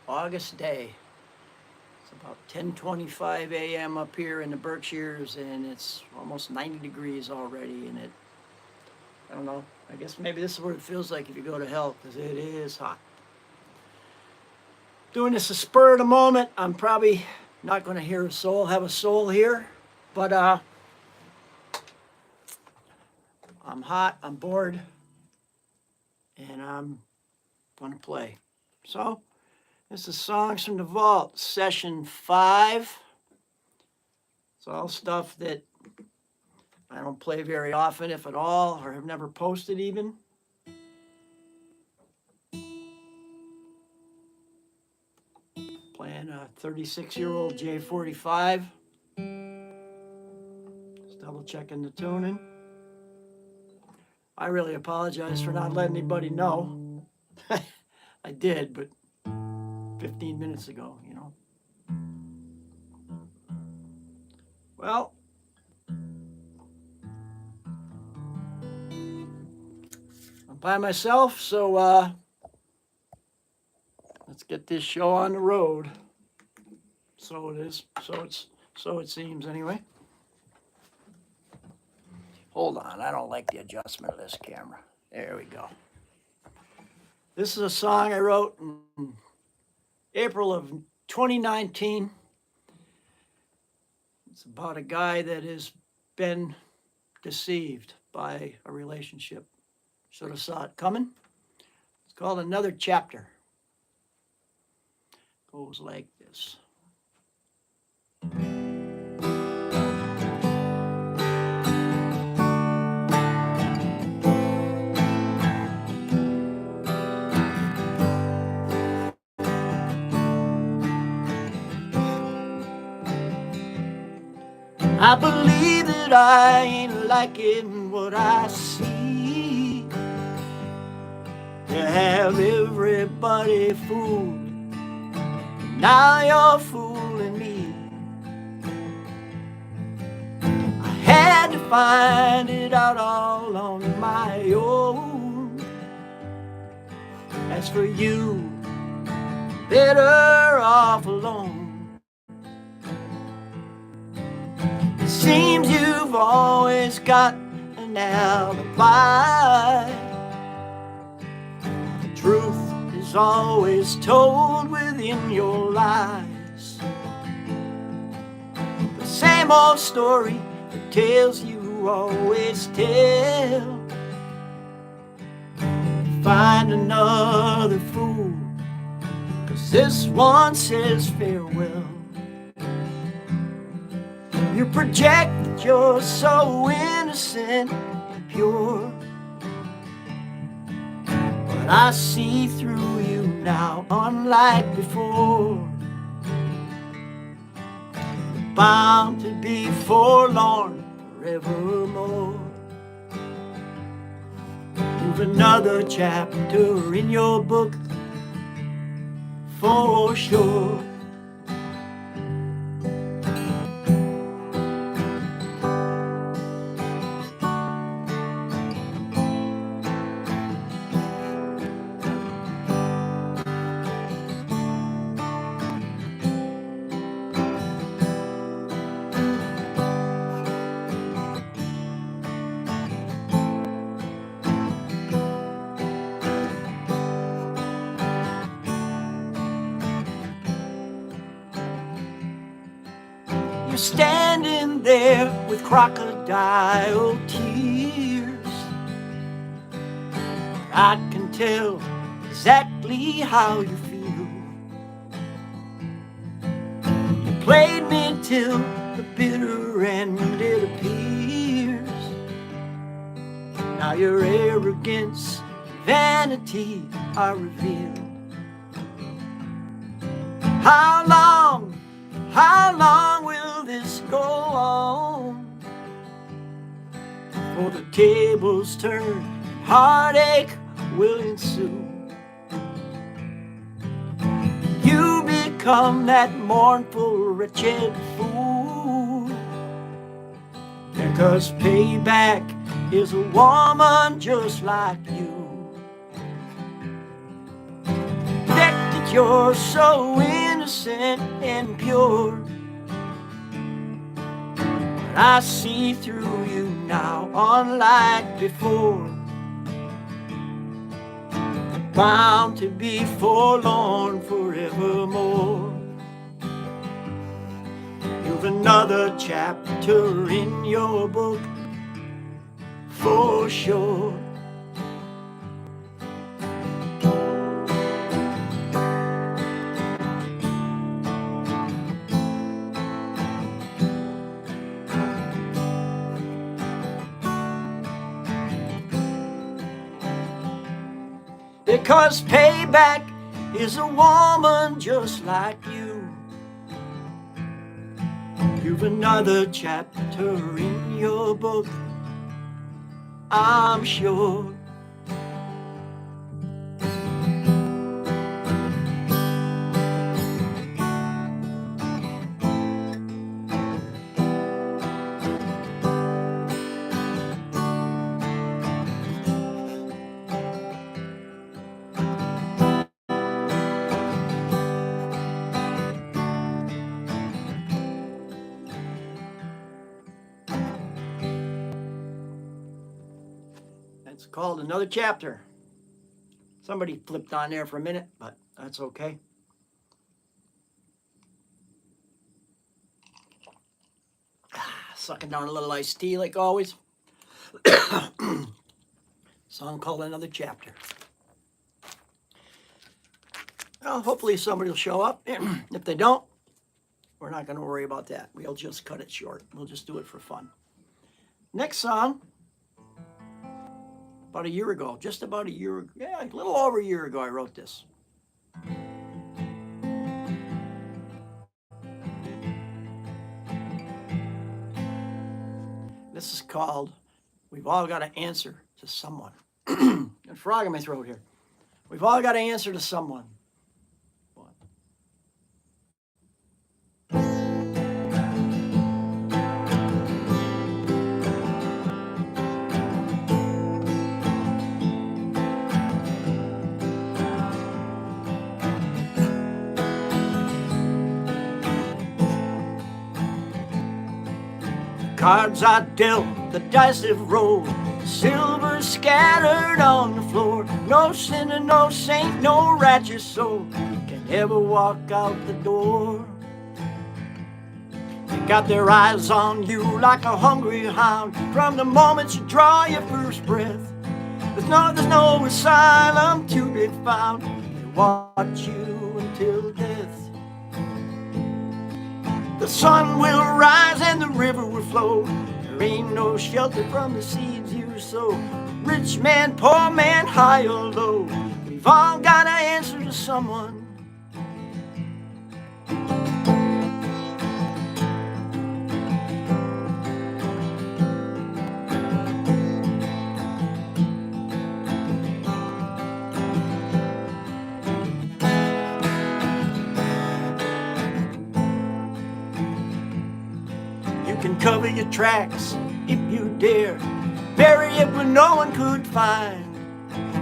August day. It's about 10:25 a.m. up here in the Berkshires, and it's almost 90 degrees already. And I don't know. I guess maybe this is what it feels like if you go to hell, because it is hot. Doing this a spur of the moment. I'm probably not going to have a soul here, but I'm hot. I'm bored, and I'm going to play. So. This is Songs from the Vault, Session 5. It's all stuff that I don't play very often, if at all, or have never posted even. Playing a 36-year-old J45. Just double checking the tuning. I really apologize for not letting anybody know. I did, but 15 minutes ago, you know. Well, I'm by myself, so let's get this show on the road. So it is. So it seems anyway. Hold on, I don't like the adjustment of this camera. There we go. This is a song I wrote in April of 2019. It's about a guy that has been deceived by a relationship. Should have saw it coming. It's called Another Chapter. Goes like this. I believe that I ain't liking what I see. You have everybody fooled. Now you're fooling me. I had to find it out all on my own. As for you, better off alone. It seems you've always got an alibi. The truth is always told within your lies. The same old story, the tales you always tell. Find another fool, 'cause this one says farewell. You project that you're so innocent and pure, but I see through you now, unlike before. You're bound to be forlorn forevermore. You've another chapter in your book, for sure. You're standing there with crocodile tears. I can tell exactly how you feel. You played me till the bitter end it appears. Now your arrogance and vanity are revealed. How long will this go on? For the tables turn and heartache will ensue. You become that mournful, wretched fool, because payback is a woman just like you. you're so innocent and pure. But I see through you now, unlike before. Bound to be forlorn forevermore. You've another chapter in your book, for sure. Because payback is a woman just like you. You've another chapter in your book, I'm sure. It's called Another Chapter. Somebody flipped on there for a minute, but that's okay. Sucking down a little iced tea like always. Song called Another Chapter. Well, hopefully somebody will show up. If they don't, we're not going to worry about that. We'll just cut it short. We'll just do it for fun. Next song, about a year ago, just about a year ago, yeah, a little over a year ago, I wrote this. This is called We've All Got to Answer to Someone. A frog in my throat here. We've all got to answer to someone. Cards I dealt, the dice have rolled, silver scattered on the floor. No sinner, no saint, no righteous soul can ever walk out the door. They got their eyes on you like a hungry hound from the moment you draw your first breath. There's no asylum to be found. They watch you until death. The sun will rise and the river will flow. There ain't no shelter from the seeds you sow. Rich man, poor man, high or low, we've all got to answer to someone. Can cover your tracks if you dare, bury it where no one could find.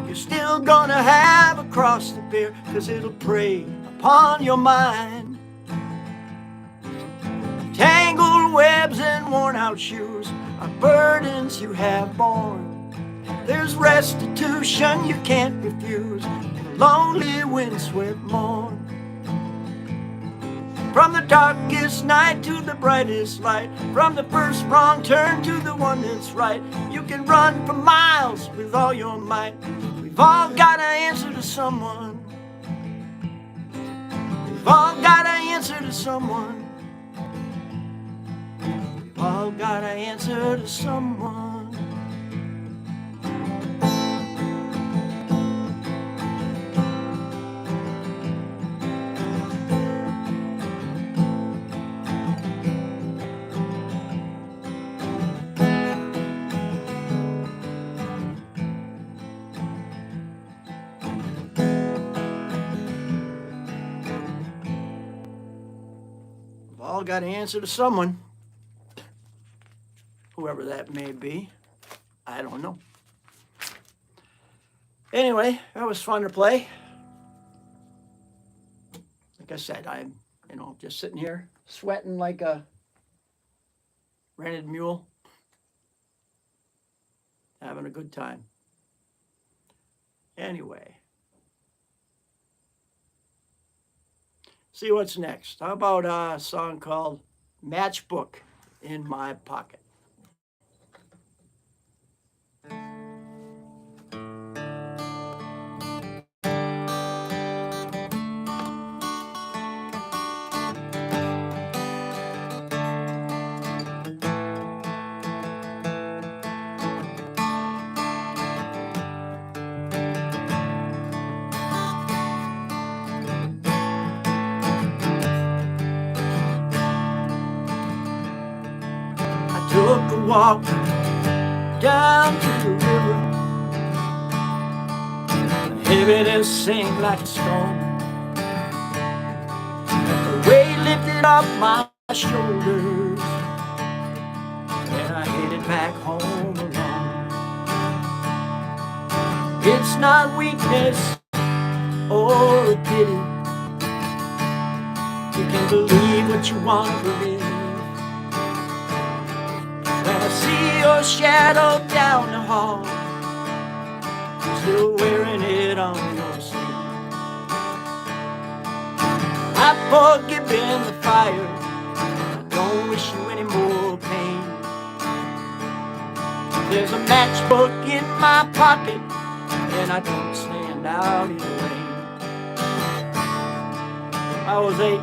You're still gonna have a cross to bear, 'cause it'll prey upon your mind. Tangled webs and worn out shoes are burdens you have borne. There's restitution you can't refuse in a lonely windswept morn. From the darkest night to the brightest light, from the first wrong turn to the one that's right, you can run for miles with all your might. We've all got to answer to someone. We've all got to answer to someone. We've all got to answer to someone. All got to answer to someone, whoever that may be. I don't know. Anyway, that was fun to play. I said, I'm, just sitting here sweating like a rented mule, having a good time. Anyway, see what's next. How about a song called Matchbook in My Pocket? Took a walk down to the river. Heaviness sank like a stone. The weight lifted off my shoulders, and I headed back home alone. It's not weakness or a pity. You can believe what you want to believe. When I see your shadow down the hall, still wearing it on your sleeve. I've forgiven the fire, I don't wish you any more pain. There's a matchbook in my pocket, and I don't stand out in the rain. I was 8.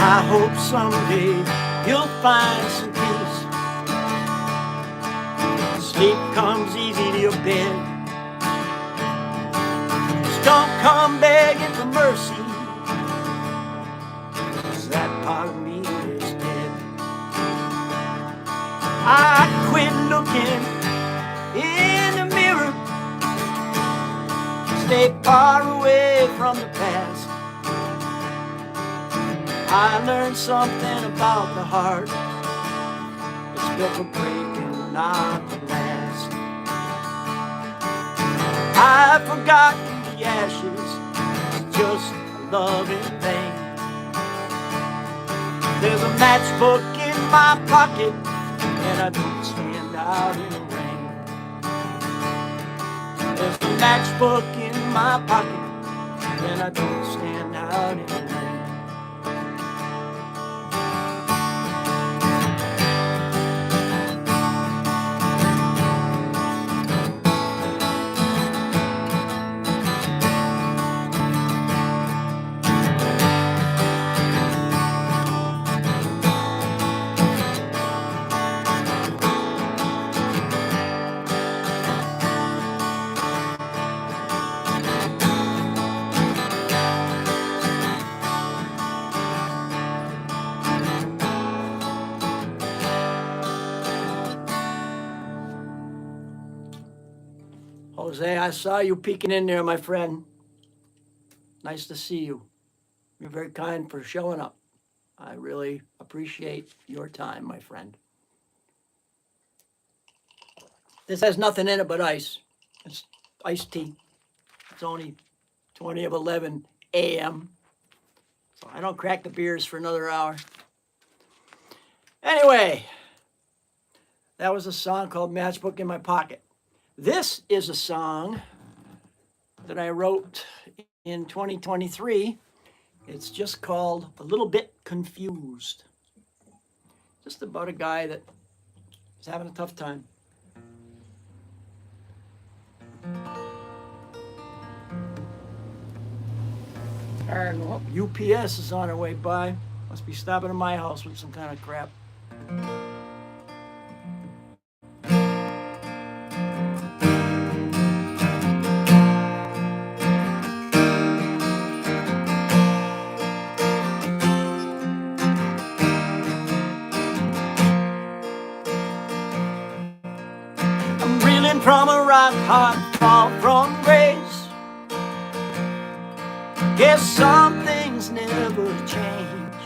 I hope someday you'll find some peace. Sleep comes easy to your bed. Just don't come begging for mercy, 'cause that part of me is dead. I quit looking in the mirror, stay far away from the past. I learned something about the heart. It's built for breaking, not to last. I've forgotten the ashes, it's just love in vain. There's a matchbook in my pocket, and I don't stand out in the rain. There's a matchbook in my pocket, and I don't stand out in the rain. Jose, I saw you peeking in there, my friend. Nice to see you. You're very kind for showing up. I really appreciate your time, my friend. This has nothing in it but ice. It's iced tea. It's only 20 of 11 a.m. So I don't crack the beers for another hour. Anyway, that was a song called Matchbook in My Pocket. This is a song that I wrote in 2023. It's just called A Little Bit Confused. Just about a guy that is having a tough time. And well, UPS is on their way by. Must be stopping at my house with some kind of crap. Hanging from a rock hard fall from grace. Guess some things never change.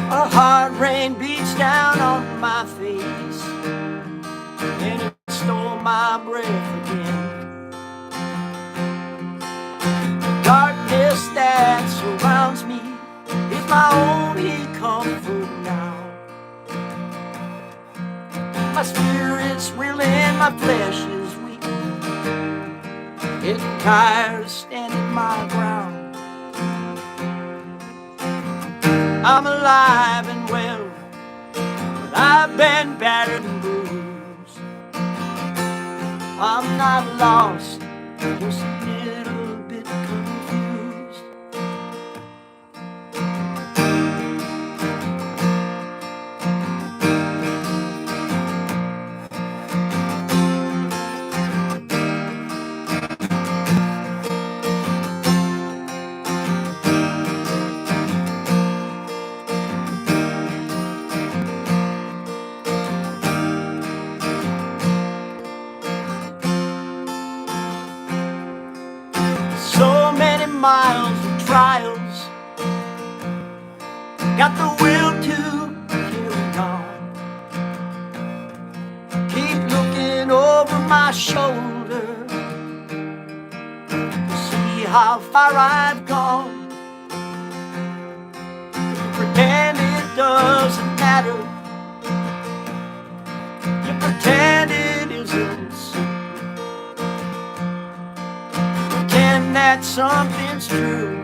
A hard rain beats down on my face, and it stole my breath again. The darkness that surrounds me is my only comfort now. My spirit's willing, my flesh is weak. Getting tired of standing my ground. I'm alive and well, but I've been battered and bruised. I'm not lost, just a little bit confused. So many miles of trials, got the will to carry on. Keep looking over my shoulder to see how far I've gone. Pretend it doesn't matter, you pretend it isn't so. Pretend that something's true,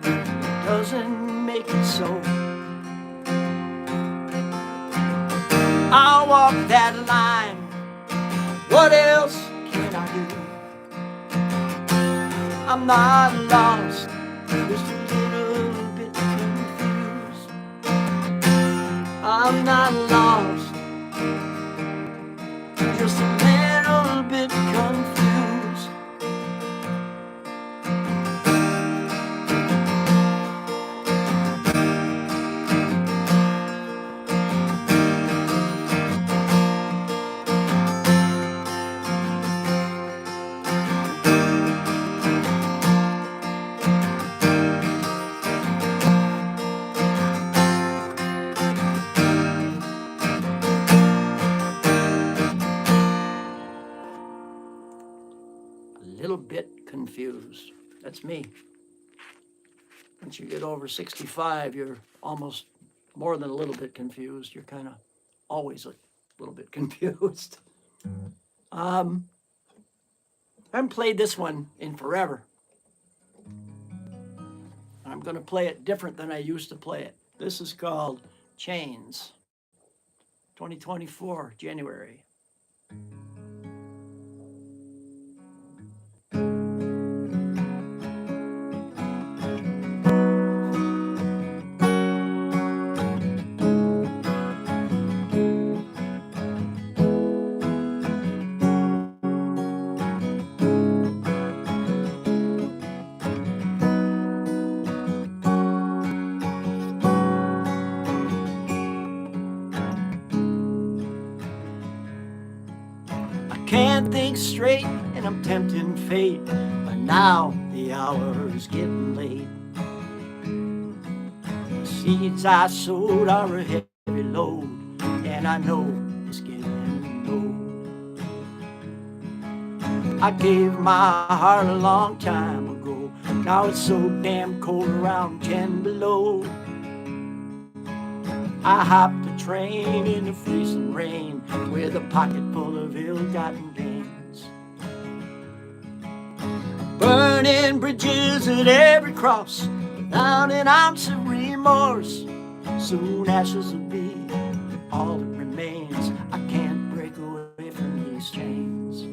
it doesn't make it so. I'll walk that line, what else can I do? I'm not lost, just a little bit confused. I'm not lost, just a little bit confused. A little bit confused. That's me. Once you get over 65, you're almost more than a little bit confused. You're kind of always a little bit confused. I haven't played this one in forever. I'm going to play it different than I used to play it. This is called Chains, 2024, January. Can't think straight and I'm tempting fate, but now the hour is getting late. The seeds I sowed are a heavy load, and I know it's getting low. I gave my heart a long time ago, now it's so damn cold around 10 below. I hopped the train in the freezing rain with a pocket full of ill-gotten gains. Burning bridges at every cross without an ounce of remorse. Soon ashes will be all that remains. I can't break away from these chains.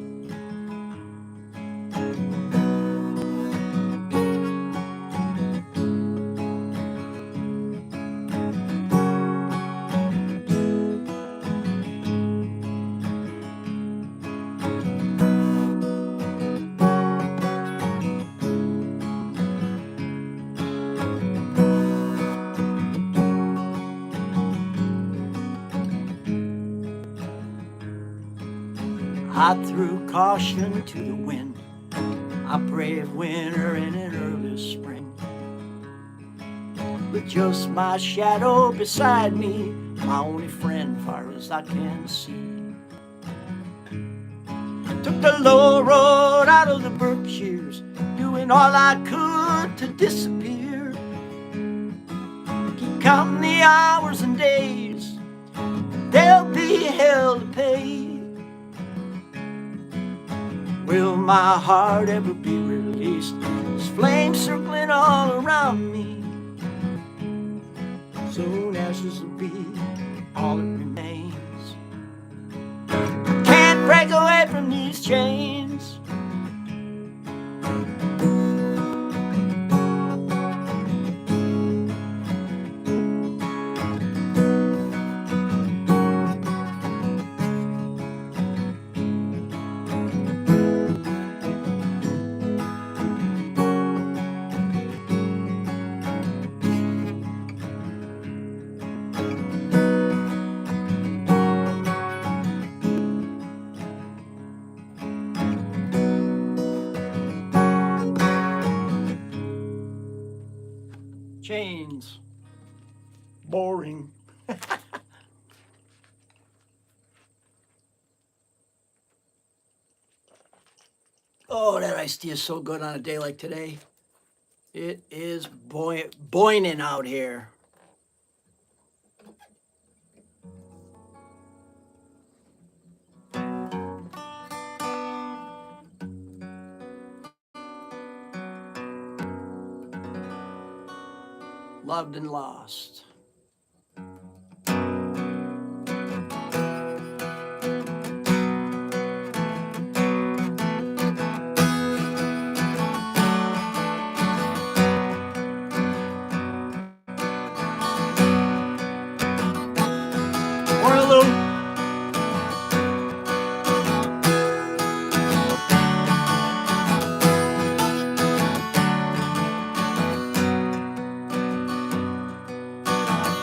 I threw caution to the wind. I braved winter in an early spring. With just my shadow beside me, my only friend far as I can see. Took the low road out of the Berkshires, doing all I could to disappear. Keep counting the hours and days, there'll be hell to pay. Will my heart ever be released? There's flames circling all around me. Soon ashes will be all that remains. Can't break away from these chains. Chains. Boring. Oh, that iced tea is so good on a day like today. It is boiling out here. Loved and lost.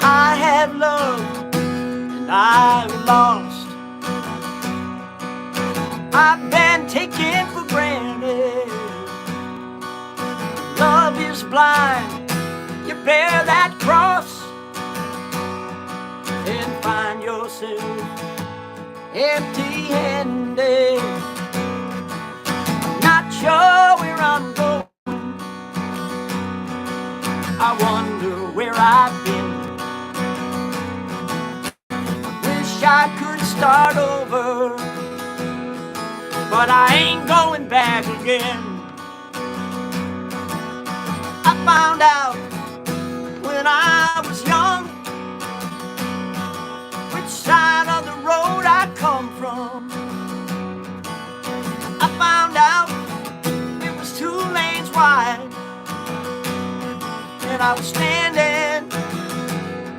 I have loved and I've lost. I've been taken for granted. Love is blind. You bear that cross and find yourself empty-handed. Not sure where I'm going. I wonder where I've been. I could start over, but I ain't going back again. I found out when I was young which side of the road I come from. I found out it was 2 lanes wide, and I was standing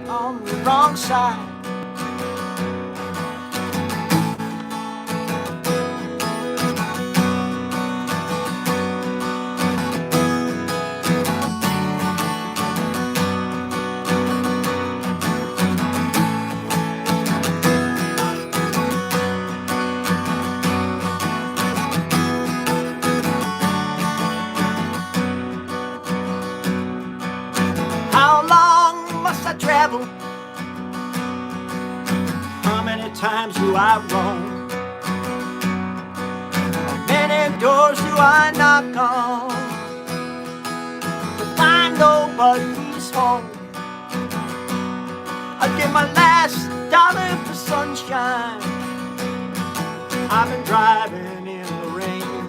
on the wrong side. How long must I travel? How many times do I roam? How many doors do I knock on to find nobody's home? I'd give my last dollar for sunshine. I've been driving in the rain.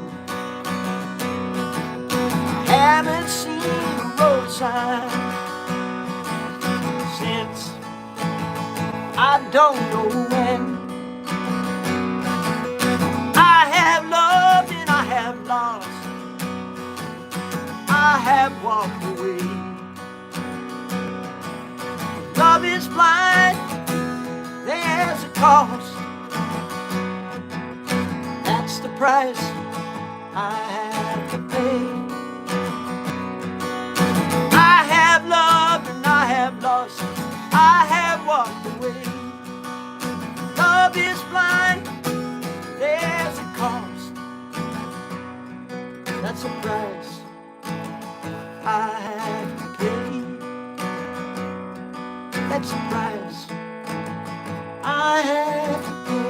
I haven't seen a road sign since I don't know when. I have loved and I have lost. I have walked away. Love is blind, there's a cost. That's the price I have to pay. I have loved and I have lost. I have walked away. Love is blind, there's a that's the price I have to pay.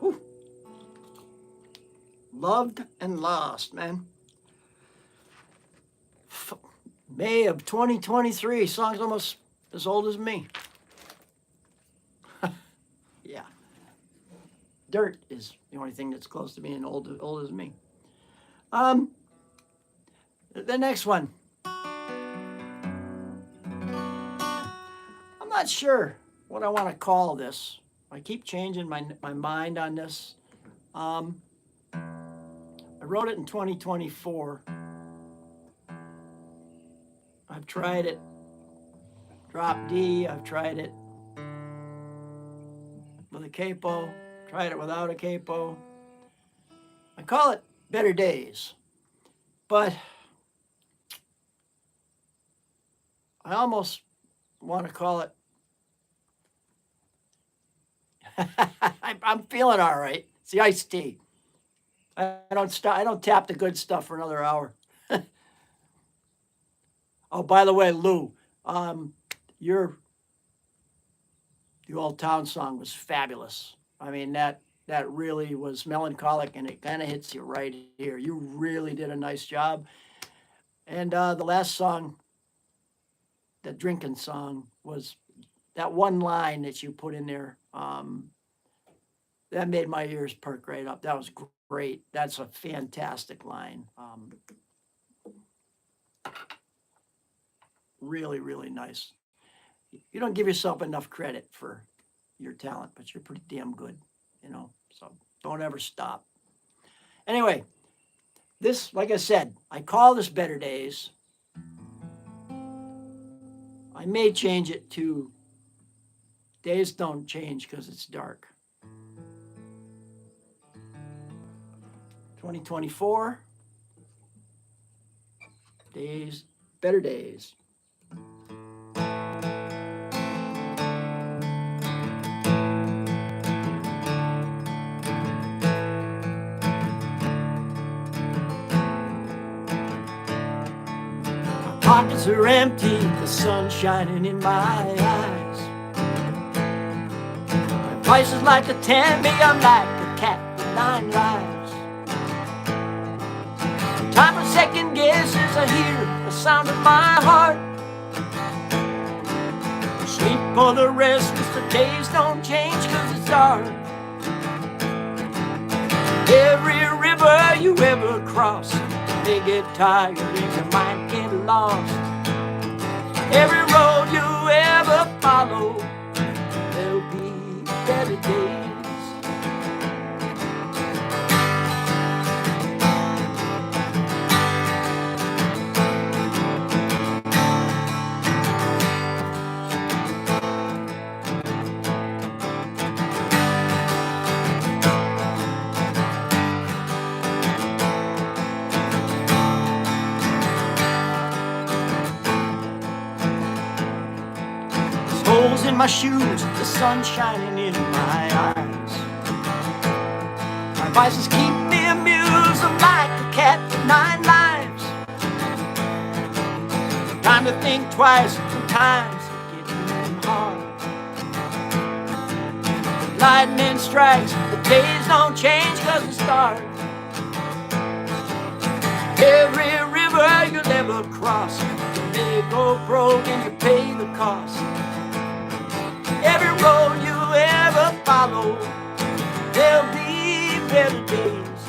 Whew. Loved and Lost, man. May of 2023. Song's almost as old as me. Yeah. Dirt is the only thing that's close to being old as me. The next one. I'm not sure what I want to call this. I keep changing my mind on this. I wrote it in 2024. I've tried it drop D. I've tried it with a capo. Tried it without a capo. I call it Better Days. But I almost want to call it I'm feeling all right. It's the iced tea. I don't tap the good stuff for another hour. Oh, by the way, Lou, your the Old Town song was fabulous. I mean that really was melancholic, and it kind of hits you right here. You really did a nice job. And the last song, the drinking song, was that one line that you put in there. That made my ears perk right up. That was great. That's a fantastic line. Really, really nice. You don't give yourself enough credit for your talent, but you're pretty damn good, so don't ever stop. Anyway, this, like I said, I call this Better Days. I may change it to Days Don't Change because it's dark. 2024, Days, Better Days. Pockets are empty, the sun shining in my eyes. My voice is like a 10, I'm like a cat with 9 lives. Time for second guesses, I hear the sound of my heart. Sleep for the rest, 'cause the days don't change 'cause it's dark. Every river you ever cross, they get tired and you might get lost. Every road you ever follow, there'll be better days. Holes in my shoes, the sun shining in my eyes. My vices keep me amused, I'm like a cat with 9 lives. Time to think twice, sometimes it's getting hard. Lightning strikes, the days don't change 'cause it's dark. Every river you'll ever cross, you may go broke and you pay the cost. Every road you ever follow, there'll be better days.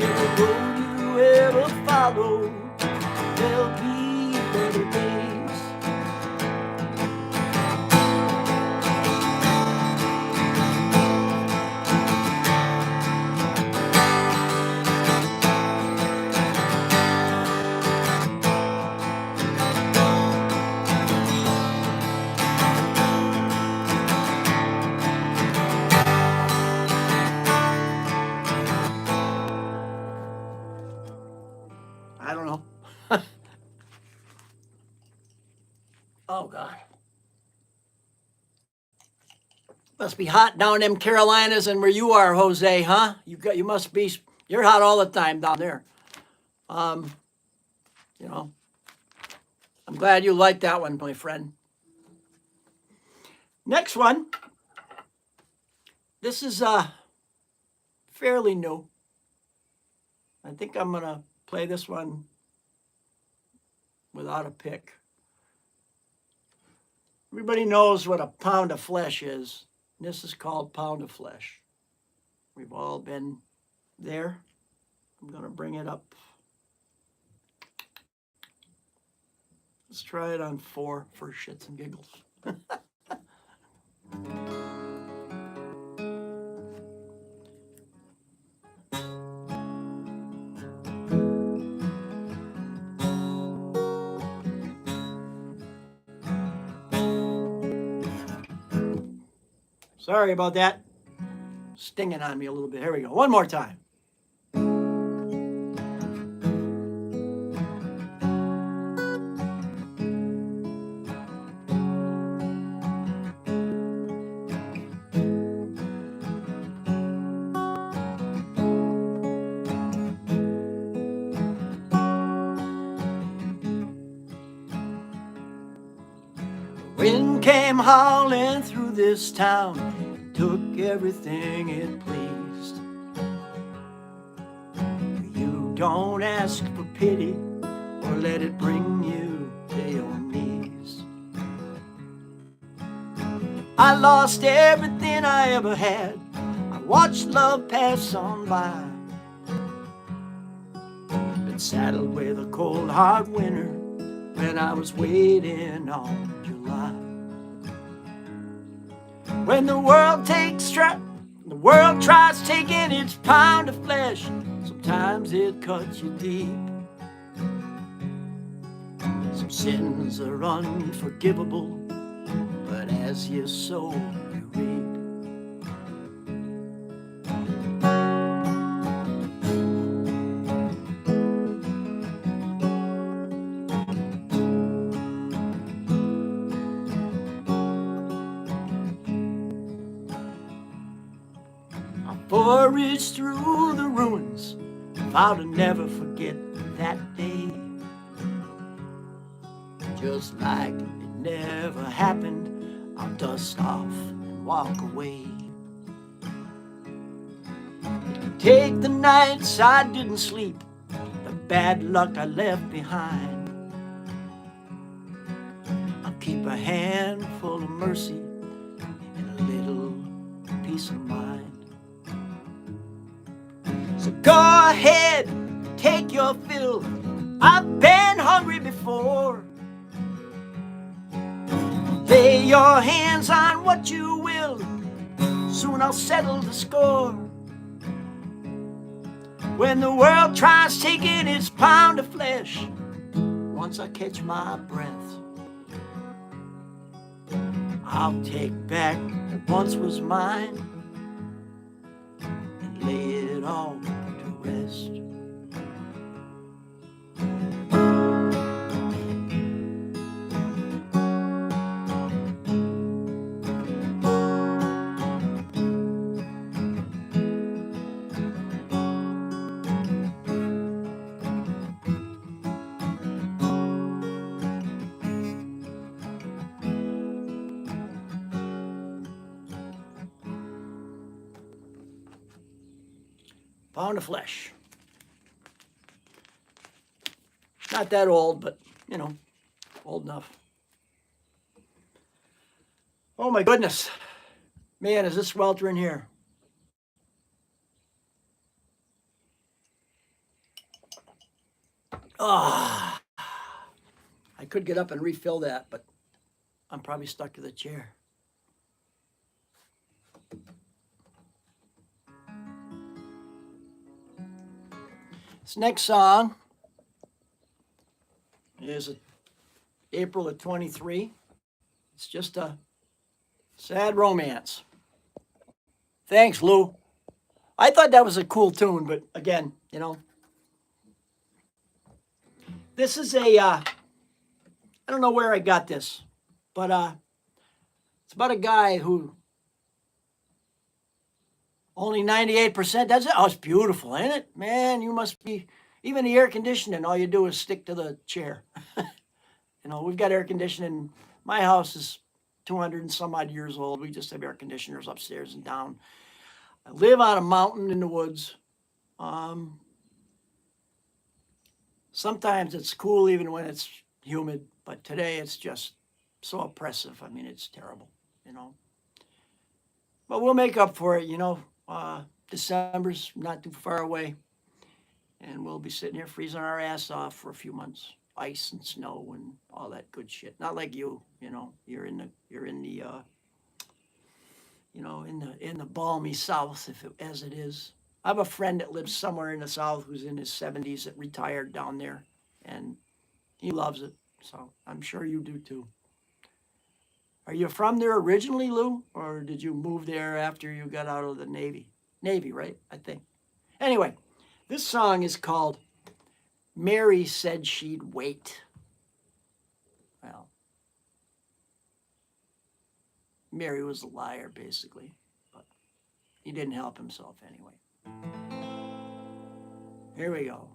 Every road you ever follow, there'll be better days. Must be hot down in them Carolinas and where you are, Jose, huh? You must be, you're hot all the time down there. You know, I'm glad you liked that one, my friend. Next one. This is fairly new. I think I'm gonna play this one without a pick. Everybody knows what a pound of flesh is. This is called Pound of Flesh. We've all been there. I'm gonna bring it up. Let's try it on 4 for shits and giggles. Sorry about that. Stinging on me a little bit. Here we go. One more time. Wind came howling through this town, took everything it pleased. You don't ask for pity or let it bring you to your knees. I lost everything I ever had. I watched love pass on by. Been saddled with a cold hard winter when I was waiting on July. When the world tries taking its pound of flesh, sometimes it cuts you deep. Some sins are unforgivable, but as you sow, you reap. Foraged through the ruins, vowed to never forget that day. Just like it never happened, I'll dust off and walk away. Take the nights I didn't sleep, the bad luck I left behind. I'll keep a handful of mercy and a little peace of mind. So go ahead, take your fill. I've been hungry before. Lay your hands on what you will. Soon I'll settle the score. When the world tries taking its pound of flesh, once I catch my breath, I'll take back what once was mine and lay it all to rest. Pound of flesh. Not that old, but, you know, old enough. Oh my goodness. Man, is this sweltering here. Ah, I could get up and refill that, but I'm probably stuck to the chair. This next song is April of 23. It's just a sad romance. Thanks, Lou. I thought that was a cool tune, but again, you know. This is I don't know where I got this, but it's about a guy who Only 98%. That's it. Oh, it's beautiful, ain't it? Man, you must be, even the air conditioning, all you do is stick to the chair. We've got air conditioning. My house is 200 and some odd years old. We just have air conditioners upstairs and down. I live on a mountain in the woods. Um, Sometimes it's cool even when it's humid, but today it's just so oppressive. I mean, it's terrible. But we'll make up for it. December's not too far away, and we'll be sitting here freezing our ass off for a few months. Ice and snow and all that good shit. Not like you. You're in the balmy south, as it is. I have a friend that lives somewhere in the south who's in his 70s that retired down there, and he loves it. So I'm sure you do too. Are you from there originally, Lou, or did you move there after you got out of the Navy? Navy, right? I think. Anyway, this song is called "Mary Said She'd Wait." Well, Mary was a liar, basically, but he didn't help himself anyway. Here we go.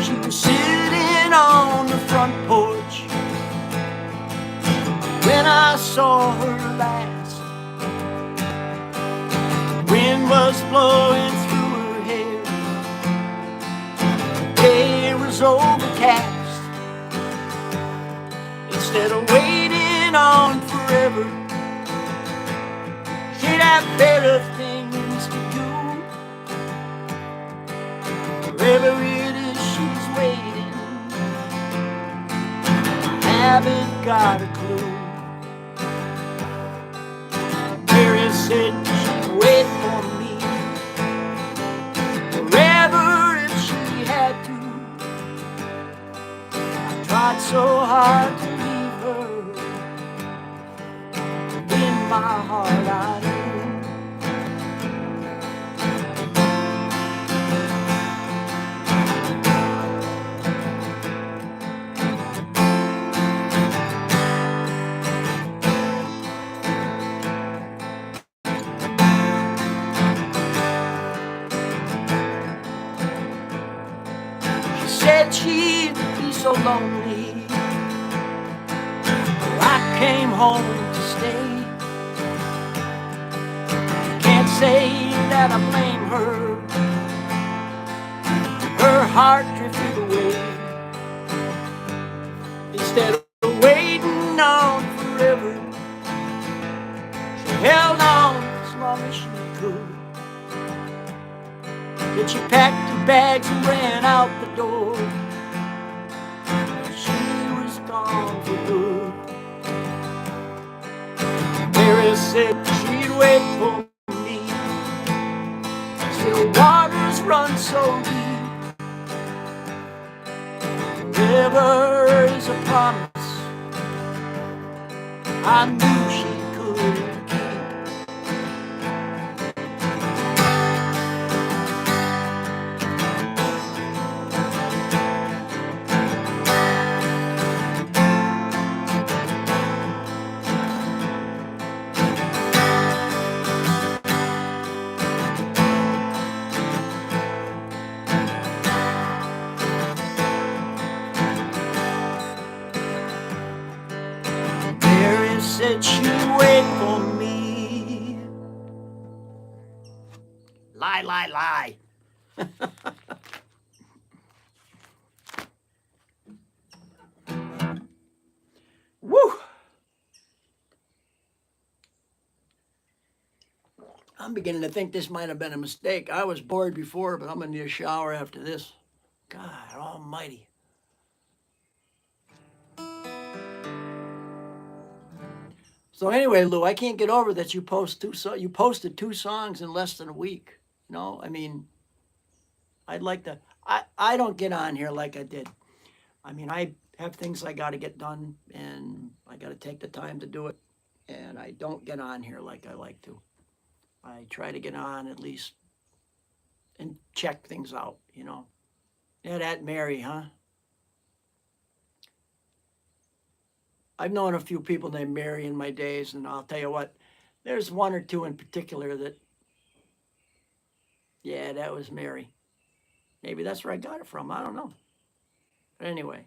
She was sitting on the front porch when I saw her last. Wind was blowing through her hair. The day was overcast. Instead of waiting on forever, she'd have better things to do. Wherever it is she's waiting, haven't got a clue. Mary said she'd wait for me forever if she had to. I tried so hard to leave her, in my heart I knew. Said she'd be so lonely, I came home to stay. Can't say that I blame her. Her heart drifted away. Instead of waiting on forever, she held on as long as she could. Then she packed her bags and ran out the door. She was gone for good. Mary said she'd wait for me till waters run so deep. Forever is a promise I knew she couldn't keep. Said she'd wait for me. Lie, lie, lie. Woo! I'm beginning to think this might have been a mistake. I was bored before, but I'm going to need a shower after this. God almighty. So anyway, Lou, I can't get over that you posted two songs in less than a week. I mean, I'd like to. I don't get on here like I did. I mean, I have things I got to get done, and I got to take the time to do it. And I don't get on here like I like to. I try to get on at least and check things out. Yeah, that Mary, huh? I've known a few people named Mary in my days, and I'll tell you what, there's one or two in particular that, yeah, that was Mary. Maybe that's where I got it from. I don't know. But anyway,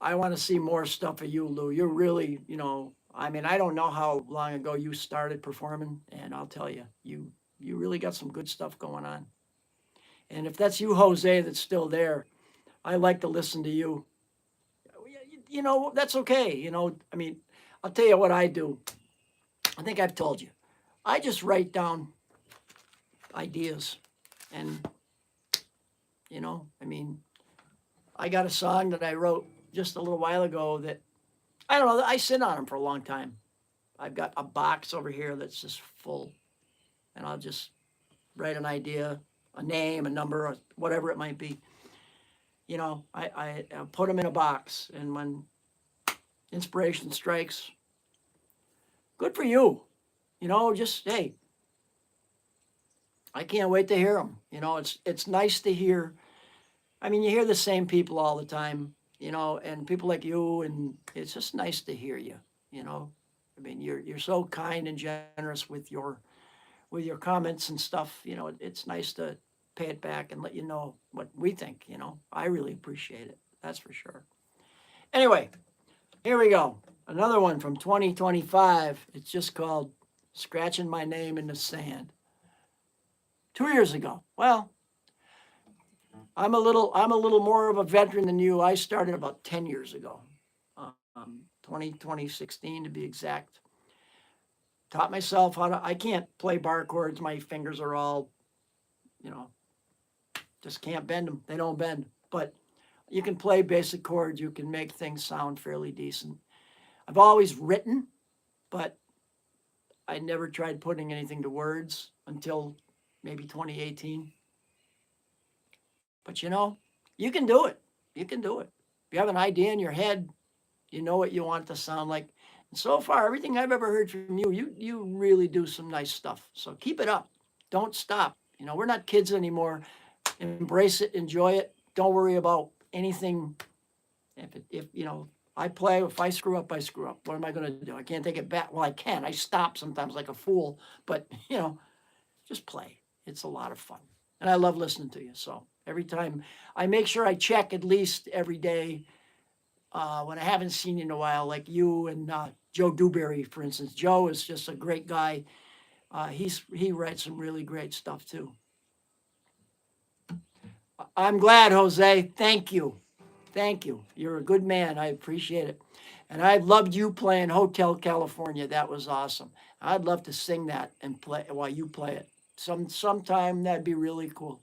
I want to see more stuff of you, Lou. You're really, I mean, I don't know how long ago you started performing, and I'll tell you, you really got some good stuff going on. And if that's you, Jose, that's still there, I like to listen to you. That's okay. I mean, I'll tell you what I do. I think I've told you. I just write down ideas, and I mean, I got a song that I wrote just a little while ago that I don't know. I sit on them for a long time. I've got a box over here that's just full, and I'll just write an idea, a name, a number, or whatever it might be. I put them in a box, and when inspiration strikes, good for you. Just hey, I can't wait to hear them. It's nice to hear. I mean, you hear the same people all the time, and people like you, and it's just nice to hear you. You know, I mean, you're so kind and generous with your comments and stuff. It's nice to pay it back and let you know what we think. I really appreciate it. That's for sure. Anyway, here we go. Another one from 2025. It's just called "Scratching My Name in the Sand." 2 years ago. Well, I'm a little more of a veteran than you. I started about 10 years ago, 2016 to be exact. Taught myself how to. I can't play bar chords. My fingers are all, you know, just can't bend them. They don't bend. But you can play basic chords. You can make things sound fairly decent. I've always written, but I never tried putting anything to words until maybe 2018. But you can do it. You can do it. If you have an idea in your head, you know what you want it to sound like. And so far, everything I've ever heard from you, you really do some nice stuff. So keep it up. Don't stop. We're not kids anymore. Embrace it, enjoy it. Don't worry about anything. If I play, if I screw up, I screw up. What am I going to do? I can't take it back. Well, I can. I stop sometimes like a fool, but just play. It's a lot of fun. And I love listening to you. So every time I make sure I check at least every day when I haven't seen you in a while, like you and Joe Dewberry, for instance. Joe is just a great guy. He writes some really great stuff too. I'm glad, Jose. Thank you. Thank you. You're a good man. I appreciate it. And I loved you playing Hotel California. That was awesome. I'd love to sing that and play while you play it. Sometime that'd be really cool.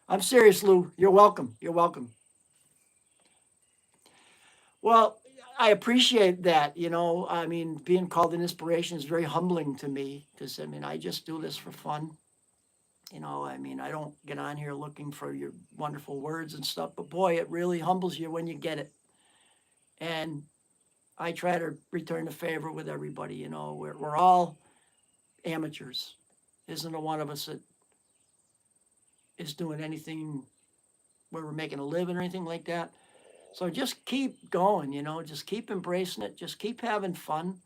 I'm serious, Lou. You're welcome. You're welcome. Well, I appreciate that. I mean, being called an inspiration is very humbling to me because, I mean, I just do this for fun. I mean, I don't get on here looking for your wonderful words and stuff, but boy, it really humbles you when you get it. And I try to return the favor with everybody. We're all amateurs. Isn't a one of us that is doing anything where we're making a living or anything like that. So just keep going, just keep embracing it, just keep having fun.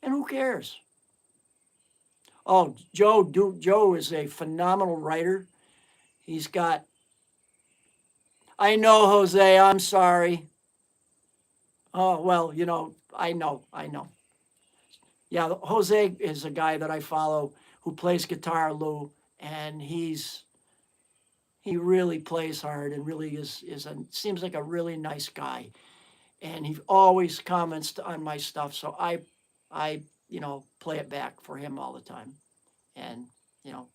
And who cares? Oh, Joe is a phenomenal writer. He's got, I know, Jose, I'm sorry. Oh, well, I know. Yeah, Jose is a guy that I follow who plays guitar, Lou, and he really plays hard and really seems like a really nice guy. And he always comments on my stuff, so I play it back for him all the time. And you know,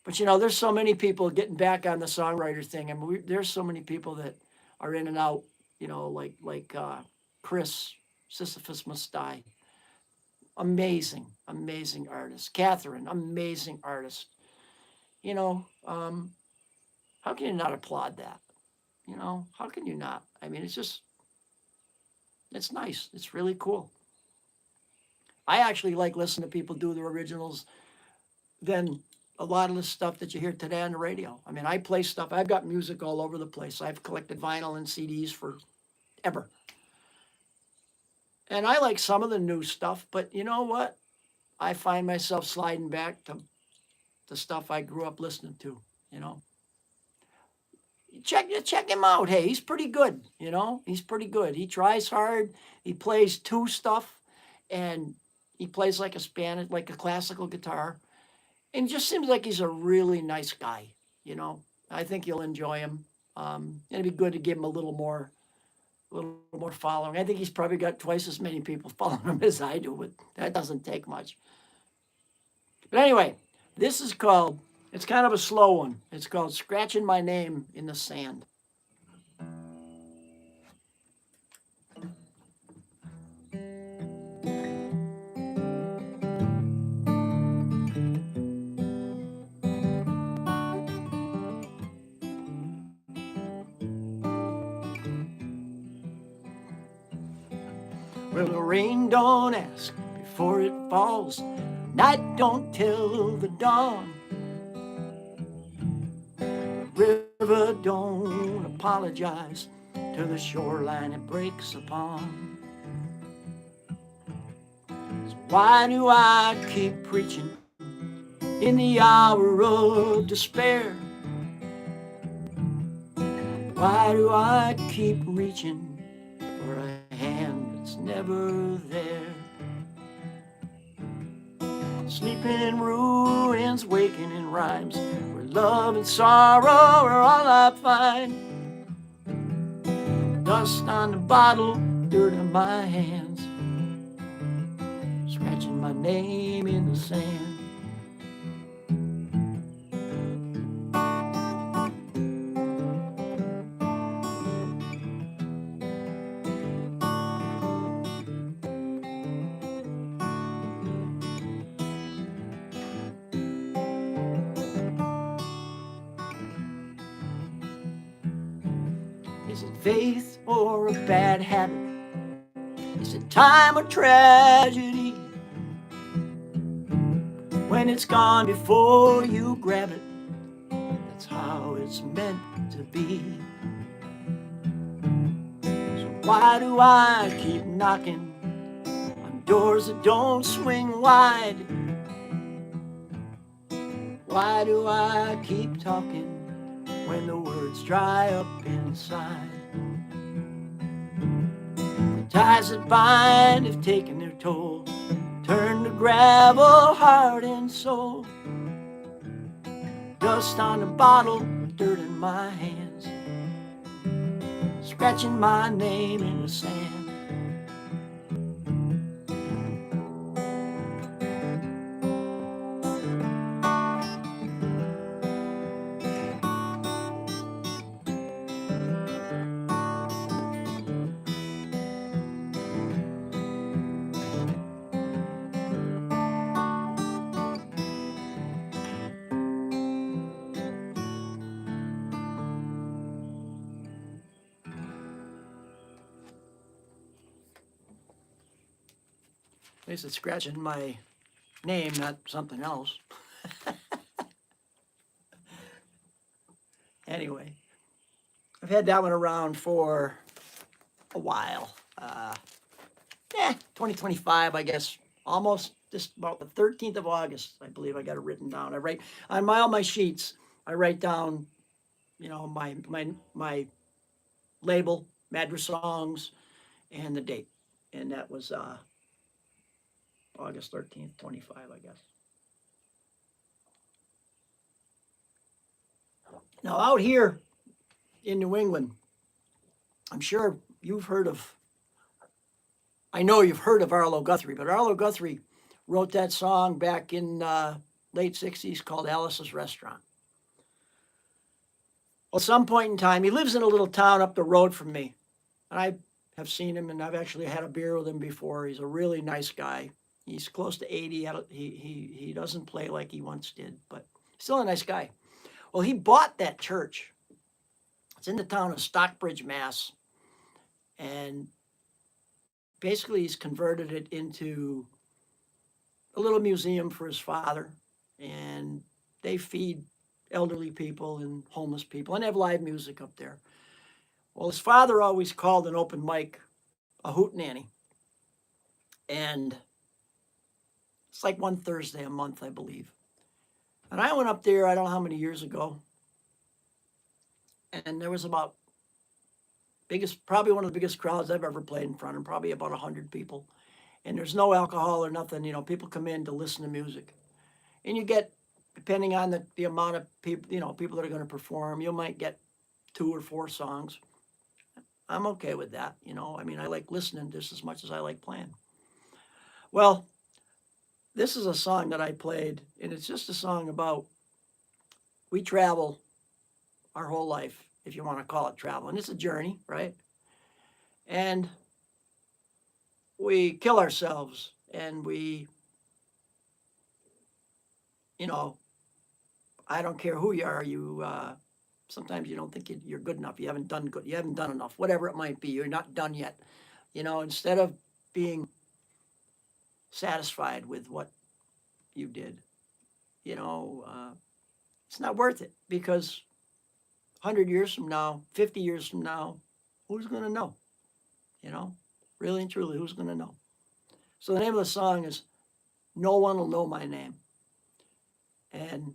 but there's so many people getting back on the songwriter thing. I mean, there's so many people that are in and out. Like Chris Sisyphus Must Die. amazing, amazing artist. Catherine, amazing artist. You know, how can you not applaud that? You know, how can you not? I mean, it's nice. It's really cool. I actually like listening to people do their originals than a lot of the stuff that you hear today on the radio. I mean, I play stuff. I've got music all over the place. I've collected vinyl and CDs forever. And I like some of the new stuff, but you know what? I find myself sliding back to the stuff I grew up listening to, you know. Check him out. Hey, he's pretty good, you know. He's pretty good. He tries hard. He plays two stuff and he plays like a Spanish, like a classical guitar. And just seems like he's a really nice guy, you know. I think you'll enjoy him. It'd be good to give him a little more following. I think he's probably got twice as many people following him as I do, but that doesn't take much. But anyway, this is called, it's kind of a slow one. It's called Scratching My Name in the Sand. Well, the rain don't ask before it falls. Night don't tell the dawn. The river don't apologize to the shoreline it breaks upon. So why do I keep preaching in the hour of despair? Why do I keep reaching for a hand that's never there? Sleeping in ruins, waking in rhymes, where love and sorrow are all I find. Dust on the bottle, dirt on my hands, scratching my name in the sand. Is it faith or a bad habit? Is it time or tragedy? When it's gone before you grab it, that's how it's meant to be. So why do I keep knocking on doors that don't swing wide? Why do I keep talking when the words dry up inside? The ties that bind have taken their toll, turn to gravel, heart and soul. Dust on the bottle, dirt in my hands, scratching my name in the sand. At least it's scratching my name, not something else. Anyway, I've had that one around for a while. 2025, I guess. Almost just about the 13th of August, I believe I got it written down. I write on all my sheets. I write down, you know, my label, Madras Songs, and the date, and that was August 13th, 25, I guess. Now, out here in New England, I'm sure you've heard of, I know you've heard of Arlo Guthrie, but Arlo Guthrie wrote that song back in late 60s called Alice's Restaurant. Well, at some point in time, he lives in a little town up the road from me. And I have seen him and I've actually had a beer with him before. He's a really nice guy. He's close to 80. He doesn't play like he once did, but still a nice guy. Well, he bought that church. It's in the town of Stockbridge, Mass. And basically he's converted it into a little museum for his father. And they feed elderly people and homeless people and have live music up there. Well, his father always called an open mic a hootenanny. And it's like one Thursday a month, I believe. And I went up there, I don't know how many years ago. And there was probably one of the biggest crowds I've ever played in front of, probably about 100 people. And there's no alcohol or nothing. People come in to listen to music. And you get, depending on the amount of people, people that are going to perform, you might get 2 or 4 songs. I'm okay with that. I like listening just as much as I like playing. Well, this is a song that I played, and it's just a song about we travel our whole life, if you want to call it travel. And it's a journey, right? And we kill ourselves, and we, I don't care who you are, sometimes you don't think you're good enough. You haven't done enough, whatever it might be. You're not done yet. Instead of being satisfied with what you did, it's not worth it, because 100 years from now, 50 years from now, who's going to know? Really and truly, who's going to know? So the name of the song is No One Will Know My Name. And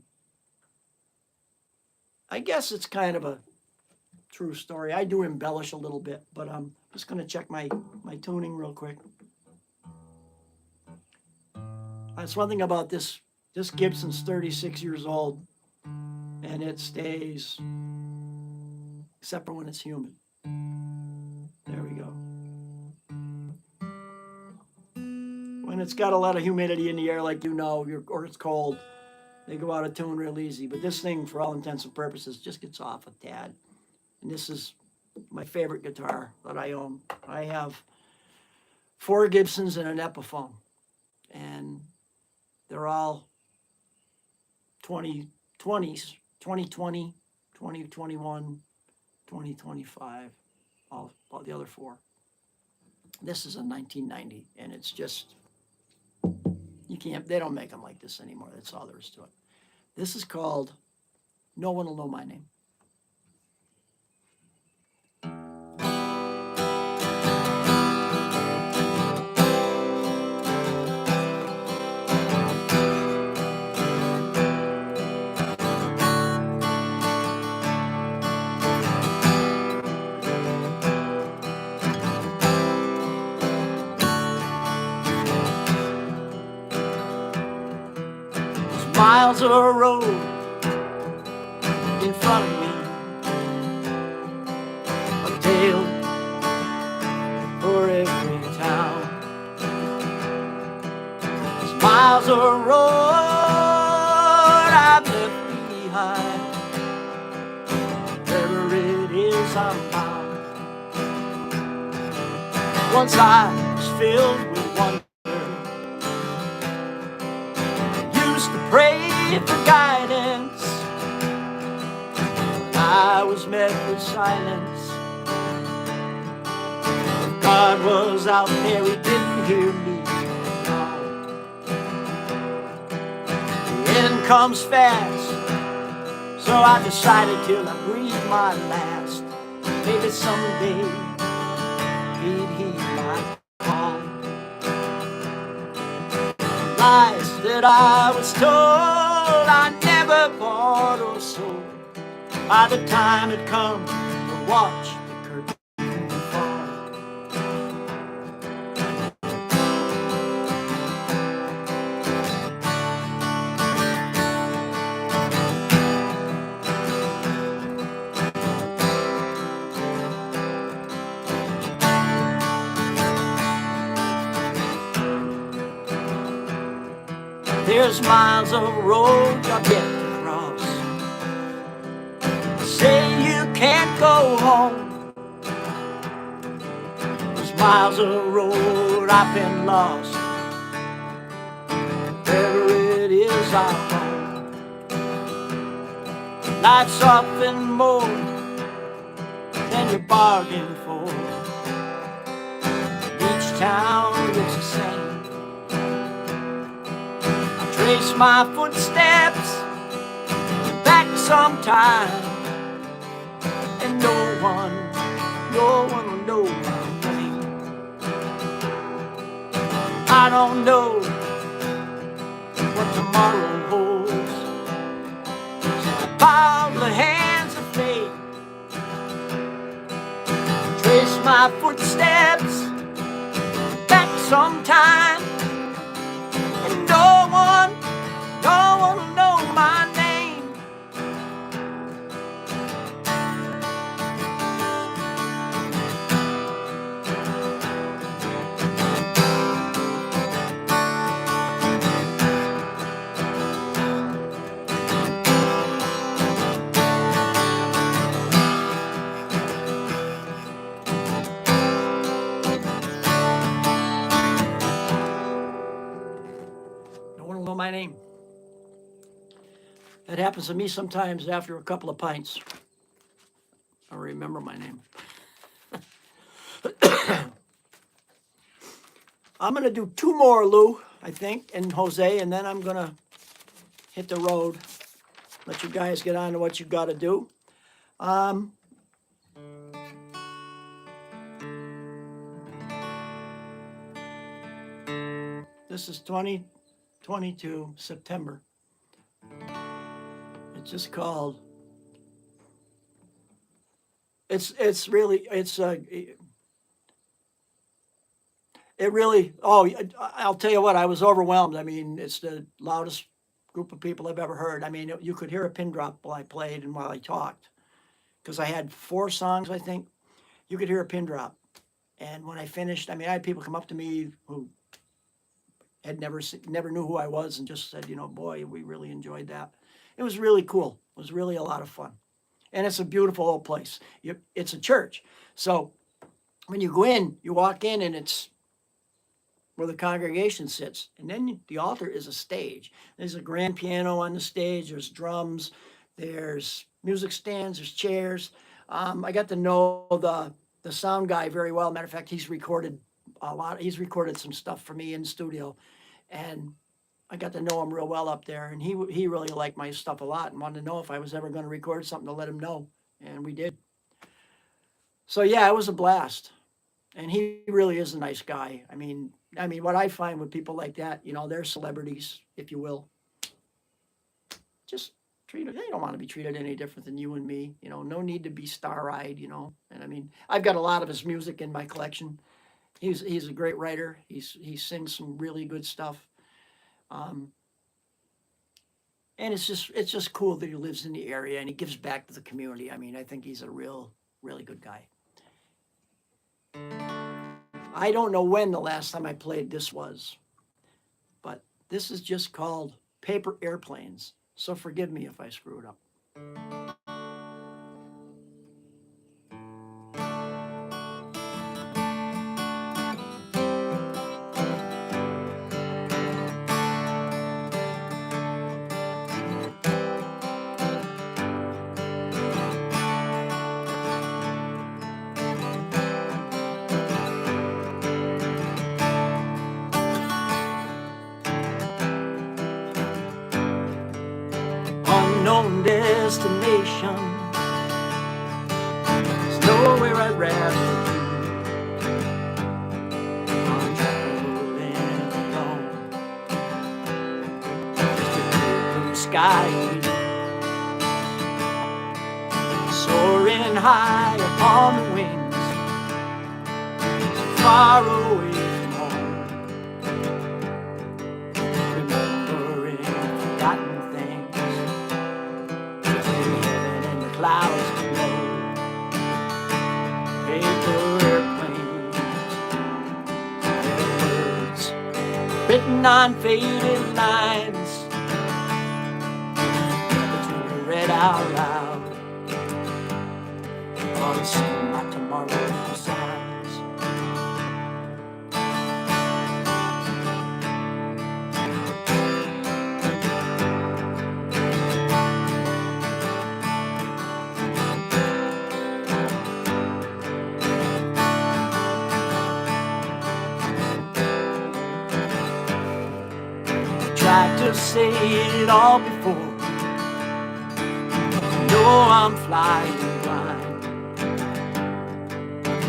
I guess it's kind of a true story. I do embellish a little bit, but I'm just going to check my tuning real quick. That's one thing about this. This Gibson's 36 years old, and it stays, except for when it's humid. There we go. When it's got a lot of humidity in the air, like or it's cold, they go out of tune real easy. But this thing, for all intents and purposes, just gets off a tad. And this is my favorite guitar that I own. I have 4 Gibsons and an Epiphone. And they're all 2020s, 2020, 2021, 2025, all the other 4. This is a 1990, and it's just, they don't make them like this anymore. That's all there is to it. This is called No One Will Know My Name. Miles of road in front of me, a tale for every town. There's miles of road I've left behind. Wherever it is I'm bound. Once I was filled with wonder, pray for guidance. I was met with silence. God was out there, he didn't hear me. No. The end comes fast, so I decided till I breathe my last, maybe someday he'd heed my call. Lies that I was told I never bought or sold. By the time it come to watch the curtain fall, there's miles of road you're yet to cross. Say you can't go home. There's miles of road I've been lost. wherever it is I'll go. Life's often more than you bargained for. Each town looks the same. I'll trace my footsteps back sometime, and no one will know my name. I don't know what tomorrow holds. Follow the hands of fate, trace my footsteps back sometime, and no one will know my name. No one will know my name. That happens to me sometimes after a couple of pints. I remember my name. I'm going to do two more, Lou, I think, and Jose, and then I'm going to hit the road. Let you guys get on to what you got to do. This is 2022, September. It's just called, it really, I'll tell you what, I was overwhelmed. I mean, it's the loudest group of people I've ever heard. I mean, you could hear a pin drop while I played and while I talked, because I had 4 songs, I think. You could hear a pin drop. And when I finished, I mean, I had people come up to me who had never knew who I was and just said, boy, we really enjoyed that. It was really cool. It was really a lot of fun. And it's a beautiful old place. It's a church. So when you go in, you walk in and it's where the congregation sits. And then the altar is a stage. There's a grand piano on the stage. There's drums. There's music stands. There's chairs. I got to know the sound guy very well. Matter of fact, he's recorded a lot. He's recorded some stuff for me in studio. And I got to know him real well up there. And he really liked my stuff a lot and wanted to know if I was ever going to record something to let him know. And we did. So yeah, it was a blast. And he really is a nice guy. I mean, what I find with people like that, they're celebrities, if you will. Just they don't want to be treated any different than you and me. No need to be star-eyed, And I mean, I've got a lot of his music in my collection. He's a great writer. He sings some really good stuff. And it's just cool that he lives in the area and he gives back to the community. I mean, I think he's a really good guy. I don't know when the last time I played this was, but this is just called Paper Airplanes. So forgive me if I screw it up. Unknown destination, there's nowhere I'd rather be. I'm traveling alone, just a blue sky, soaring high upon the wings, so far away from home, remembering forgotten things. Clouds below, paper airplanes, words written on faded lines, never to be read out loud, always seeing my tomorrow signs. tried to say it all before. No, I'm flying blind,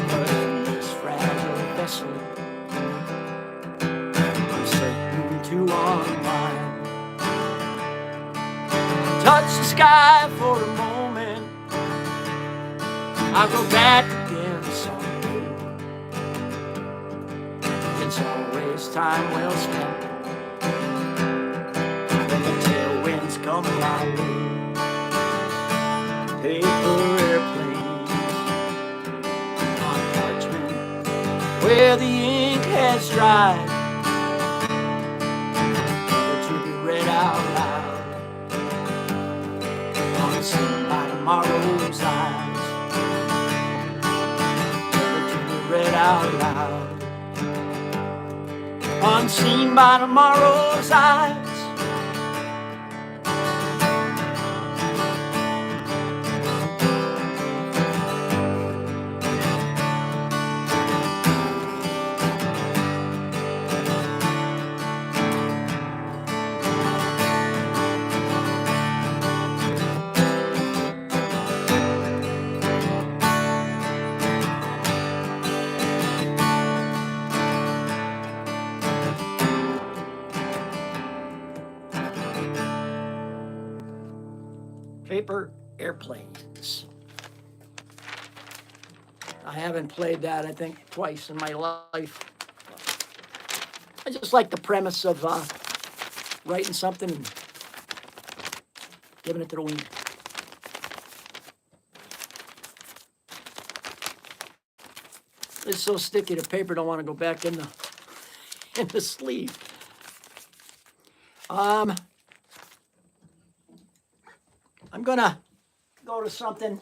but in this fragile vessel, I'm certain to unwind. Touch the sky for a moment, I'll go back again someday. It's always time well spent when the tailwinds come my way. Paper airplanes on parchment where the ink has dried, never to be read out loud, unseen by tomorrow's eyes, never to be read out loud, unseen by tomorrow's eyes. Paper airplanes. I haven't played that, I think, twice in my life. I just like the premise of writing something and giving it to the wind. It's so sticky, the paper don't want to go back in the sleeve. I'm gonna go to something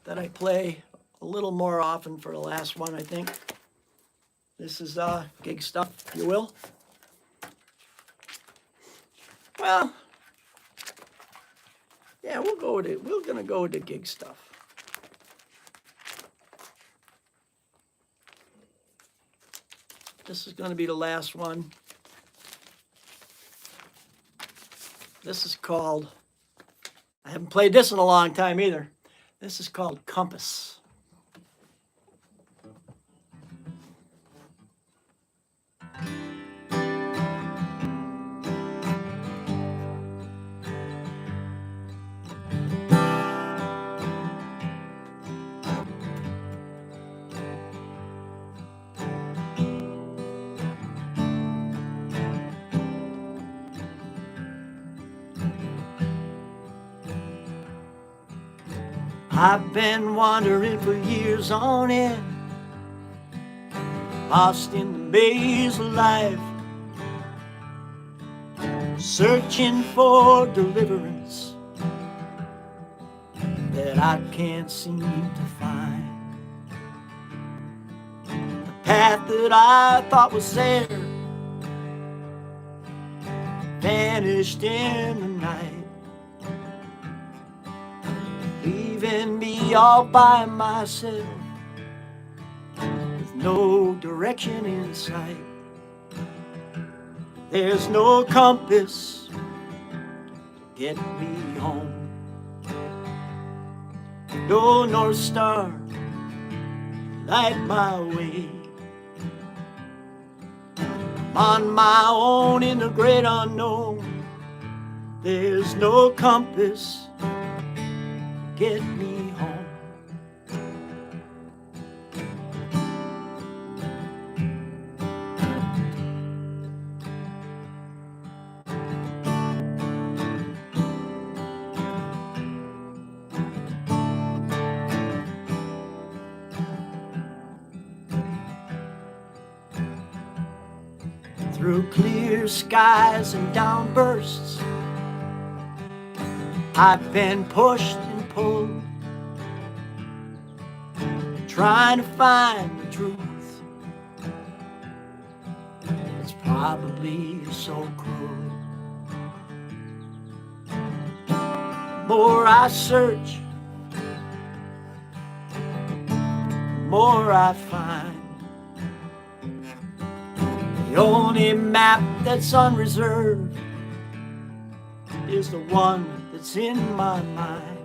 that I play a little more often for the last one, I think. This is gig stuff, if you will. Well, yeah, we're gonna go with the gig stuff. This is gonna be the last one. This is called, I haven't played this in a long time either. This is called Compass. I've been wandering for years on end, lost in the maze of life, searching for deliverance that I can't seem to find. The path that I thought was there vanished in the night, leaving me all by myself with no direction in sight. There's no compass to get me home, no North Star light my way. I'm on my own in the great unknown. There's no compass get me home. Through clear skies and downbursts, I've been pushed and pulled, trying to find the truth. It's probably so cruel. The more I search, the more I find. The The only map that's unreserved is the one that's in my mind.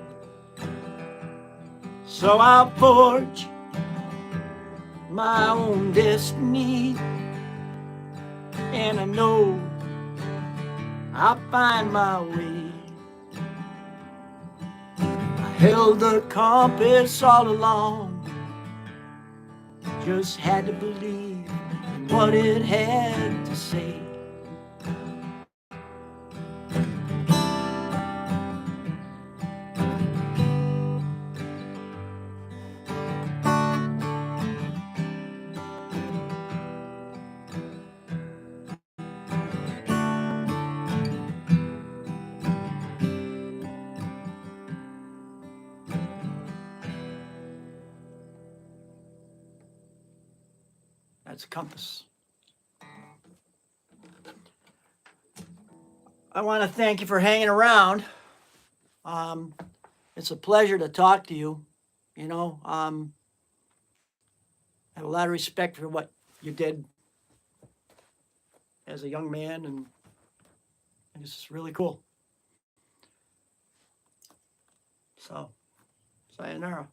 So I'll forge my own destiny, and I know I'll find my way. I held the compass all along, just had to believe in what it had to say. That's a compass. I want to thank you for hanging around. It's a pleasure to talk to you. You know, I have a lot of respect for what you did as a young man, and it's really cool. So, sayonara.